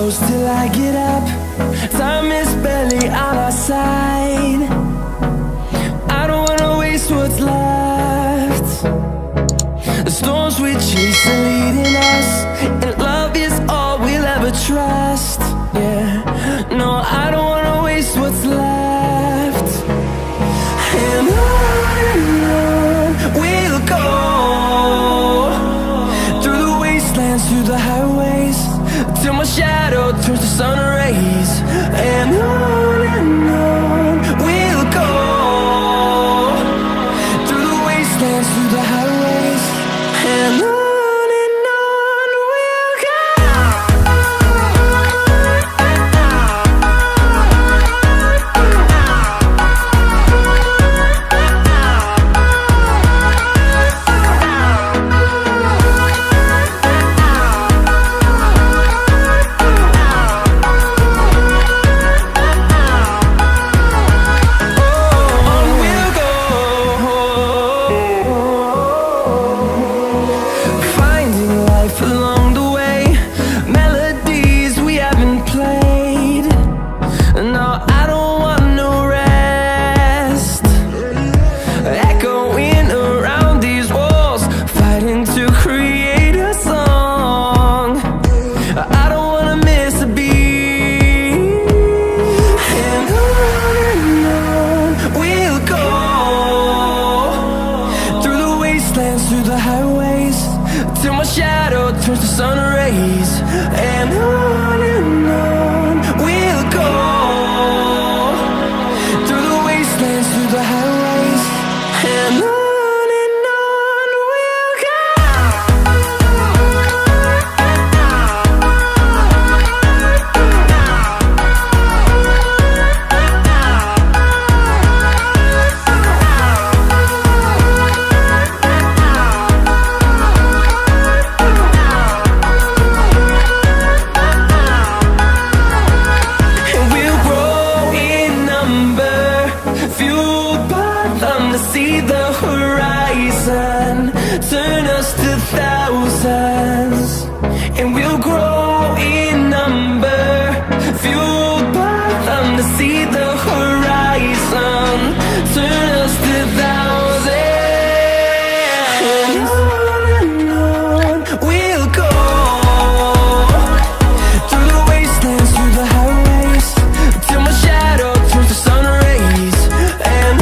close till I get up. Time is barely on our side. I don't wanna waste what's left. The storms we chase are leading us, and love is all we'll ever trust. Yeah, no, I don't wanna waste what's left. And on we'll go, through the wastelands, through the highways, till my shadow turns to sun rays. And on we'll go, through the wastelands, through the highways, and on we'll go. Through the highways, till my shadow turns to sun rays. And on we'll go, through the wastelands, through the highways, and on we'll go. See the horizon turn us to thousands, and we'll grow in number, fueled by them. To see the horizon turn us to thousands, and on we'll go, through the wastelands, through the highways, till my shadow turns to sun rays. And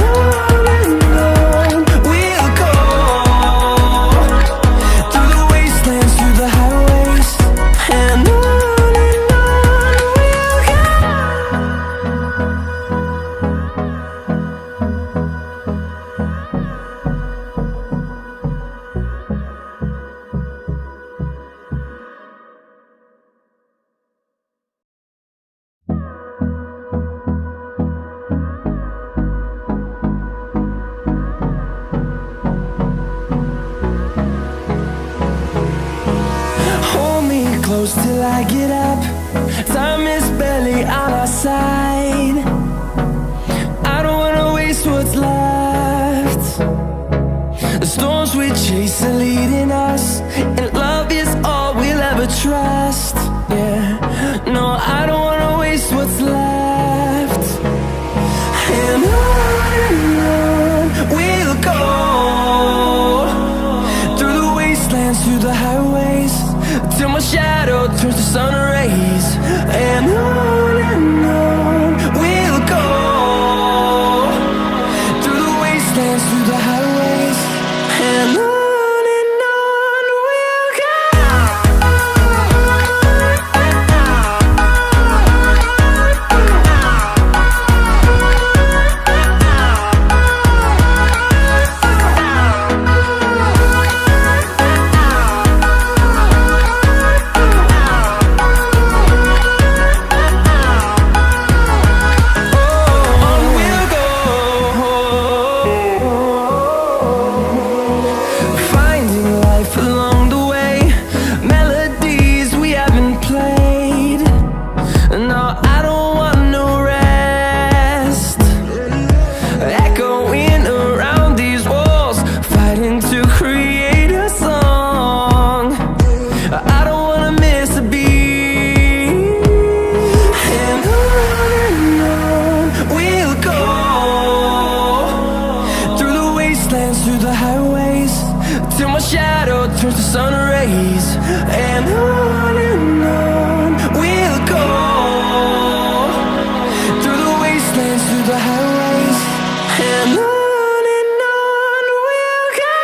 close till I get up. Time is barely on our side. I don't wanna waste what's left. The storms we chase are leading us, and love is all we'll ever trust. Yeah, no, I don't wanna waste what's left. And on we'll go, through the wastelands, through the highways, till my shadow turns to sun rays. And on we'll go, through the through the highways, till my shadow turns to sun rays. And on we'll go, through the wastelands, through the highways. And on we'll go.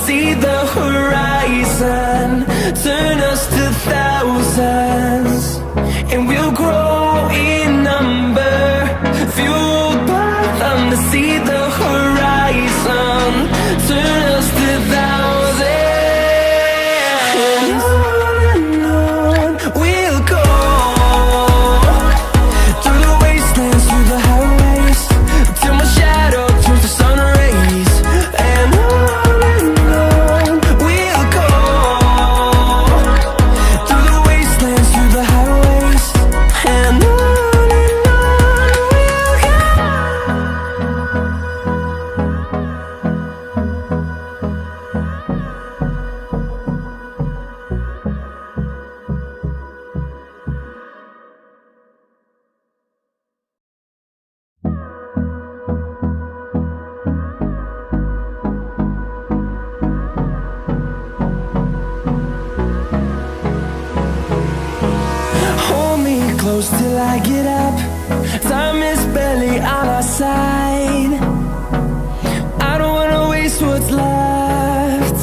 See the horizon, turn us to thousands, and we'll grow in number, fueled by them to see the horizon, turn us to thousands. And on we'll go, through the wastelands, through the highways, till my shadow turns to sun rays. And close till I get up. Time is barely on our side. I don't wanna waste what's left.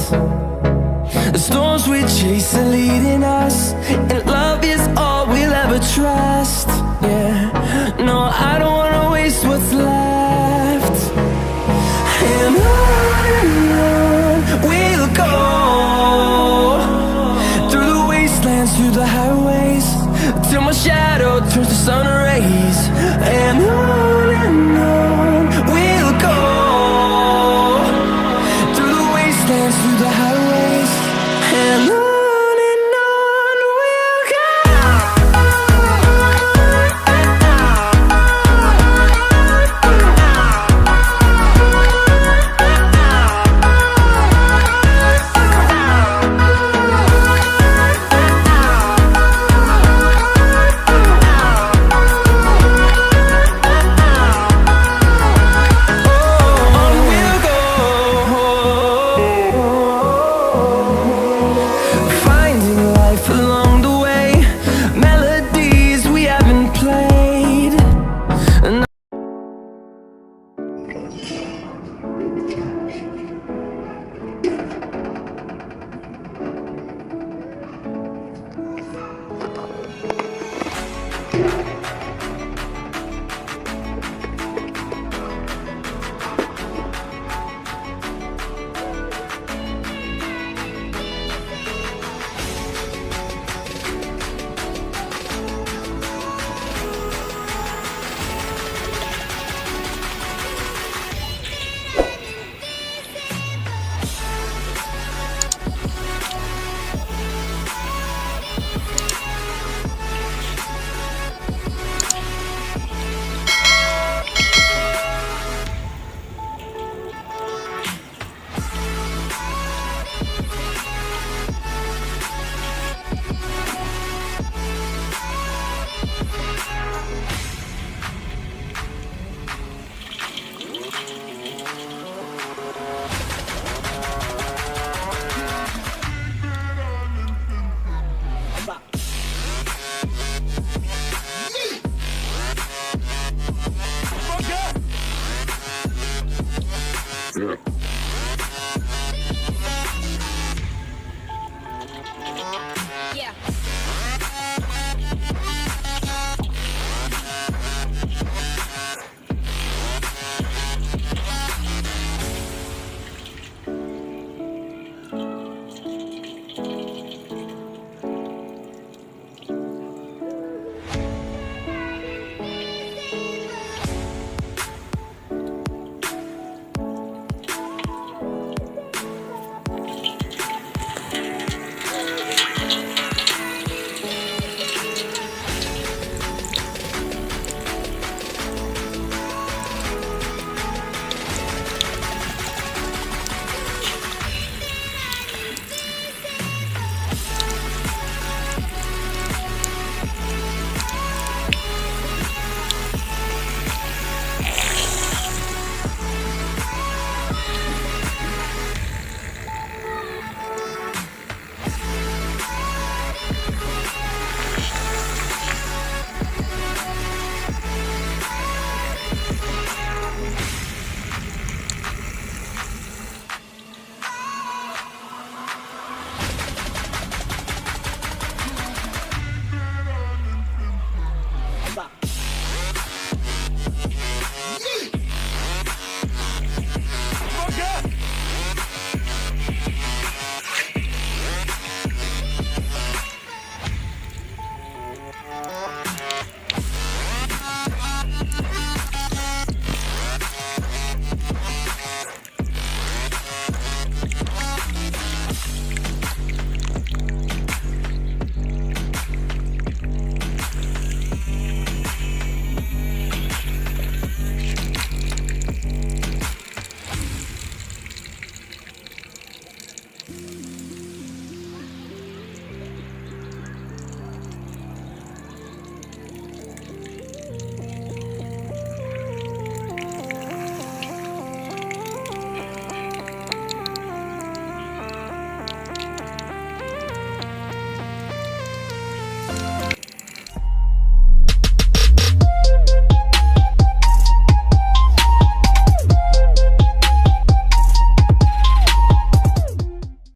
The storms we chase are leading us, and love is all we'll ever trust. Yeah, no, I don't wanna waste what's left. And on we'll go, through the wastelands, through the highways, till my shadow turns to sun rays. And on we'll go, through the wastelands, through the highways. And on we'll go.